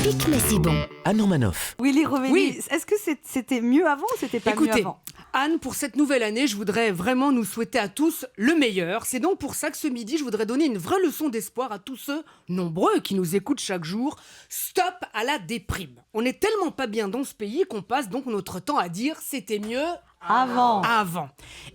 pique mais c'est bon. Anne Romanoff. Willy Rovelli, Oui. est-ce que c'était mieux avant ou c'était pas mieux Écoutez, avant? Anne, pour cette nouvelle année, je voudrais vraiment nous souhaiter à tous le meilleur. C'est donc pour ça que ce midi, je voudrais donner une vraie leçon d'espoir à tous ceux nombreux qui nous écoutent chaque jour. Stop à la déprime. On n'est tellement pas bien dans ce pays qu'on passe donc notre temps à dire c'était mieux Avant. avant.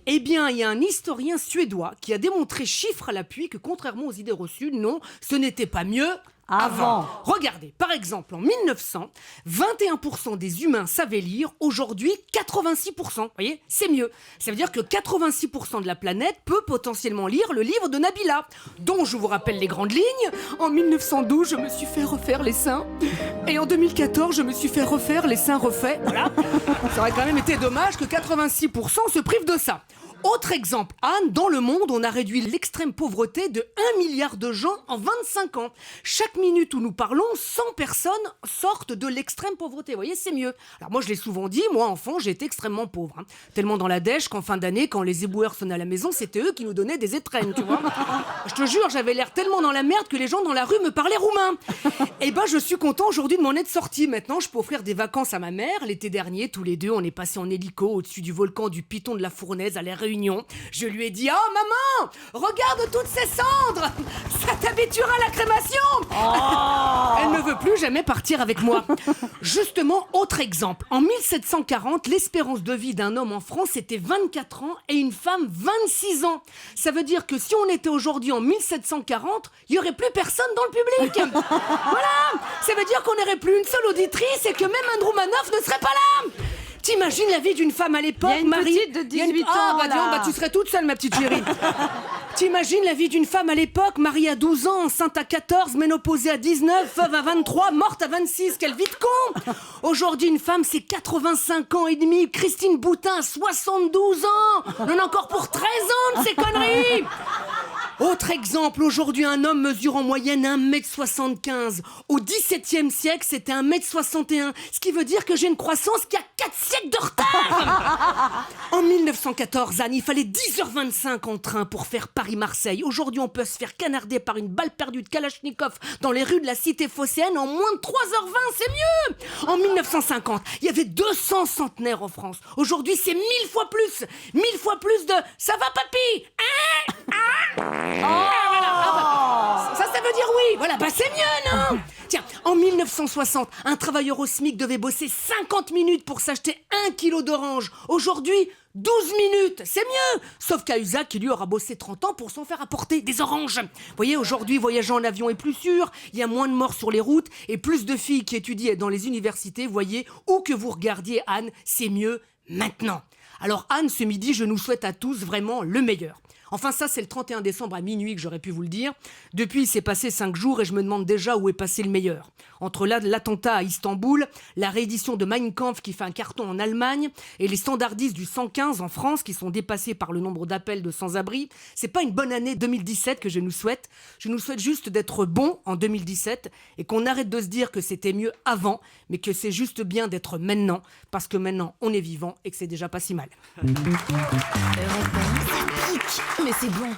Eh bien, il y a un historien suédois qui a démontré chiffres à l'appui que contrairement aux idées reçues, non, ce n'était pas mieux Avant. Regardez, par exemple, en 1900, 21% des humains savaient lire. Aujourd'hui, 86%. Vous voyez, c'est mieux. Ça veut dire que 86% de la planète peut potentiellement lire le livre de Nabila, dont je vous rappelle les grandes lignes. En 1912, je me suis fait refaire les seins. Et en 2014, je me suis fait refaire les seins refaits. Voilà. Ça aurait quand même été dommage que 86% se privent de ça. Autre exemple, Anne, dans le monde, on a réduit l'extrême pauvreté de 1 milliard de gens en 25 ans. Chaque minute où nous parlons, 100 personnes sortent de l'extrême pauvreté. Vous voyez, c'est mieux. Alors moi, je l'ai souvent dit, moi, enfant, j'ai été extrêmement pauvre. Tellement dans la dèche qu'en fin d'année, quand les éboueurs sonnaient à la maison, c'était eux qui nous donnaient des étrennes, tu vois. Je te jure, j'avais l'air tellement dans la merde que les gens dans la rue me parlaient roumain. Et ben, je suis content aujourd'hui de m'en être sorti. Maintenant, je peux offrir des vacances à ma mère. L'été dernier, tous les deux, on est passé en hélico au-dessus du volcan du Piton de la Fournaise à la Réunion. Je lui ai dit « Oh maman, regarde toutes ces cendres. Ça t'habituera à la crémation !» Elle ne veut plus jamais partir avec moi. Justement, autre exemple. En 1740, l'espérance de vie d'un homme en France était 24 ans et une femme 26 ans. Ça veut dire que si on était aujourd'hui en 1740, il n'y aurait plus personne dans le public. Voilà. Ça veut dire qu'on n'aurait plus une seule auditrice et que même Anne Romanoff ne serait pas là. T'imagines la vie d'une femme à l'époque, Il y a une Marie petite de 18 ans, Ah, bah, là. dis donc, tu serais toute seule, ma petite chérie. T'imagines la vie d'une femme à l'époque, mariée à 12 ans, enceinte à 14, ménopausée à 19, veuve à 23, morte à 26, quelle vie de con. Aujourd'hui, une femme, c'est 85 ans et demi. Christine Boutin, 72 ans. On en a encore pour 13 ans de ces conneries. Autre exemple, aujourd'hui, un homme mesure en moyenne 1m75. Au XVIIe siècle, c'était 1m61. Ce qui veut dire que j'ai une croissance qui a 4 siècles de retard. En 1914, Anne, il fallait 10h25 en train pour faire Paris-Marseille. Aujourd'hui, on peut se faire canarder par une balle perdue de Kalachnikov dans les rues de la cité phocéenne en moins de 3h20. C'est mieux. En 1950, il y avait 200 centenaires en France. Aujourd'hui, c'est 1000 fois plus. 1000 fois plus de « Ça va, papy ?» Ça veut dire oui. Voilà, bah c'est mieux, non? Tiens, en 1960, un travailleur au SMIC devait bosser 50 minutes pour s'acheter 1 kilo d'oranges. Aujourd'hui, 12 minutes, c'est mieux. Sauf Cahuzac, qui lui aura bossé 30 ans pour s'en faire apporter des oranges. Vous voyez, aujourd'hui, voyager en avion est plus sûr, il y a moins de morts sur les routes et plus de filles qui étudient dans les universités. Vous voyez, où que vous regardiez, Anne, c'est mieux maintenant. Alors Anne, ce midi, je nous souhaite à tous vraiment le meilleur. Enfin, ça, c'est le 31 décembre à minuit que j'aurais pu vous le dire. Depuis, il s'est passé 5 jours et je me demande déjà où est passé le meilleur. Entre l'attentat à Istanbul, la réédition de Mein Kampf qui fait un carton en Allemagne et les standardistes du 115 en France qui sont dépassés par le nombre d'appels de sans-abri, c'est pas une bonne année 2017 que je nous souhaite. Je nous souhaite juste d'être bons en 2017 et qu'on arrête de se dire que c'était mieux avant, mais que c'est juste bien d'être maintenant, parce que maintenant, on est vivant et que c'est déjà pas si mal. Ça pique mais c'est bon.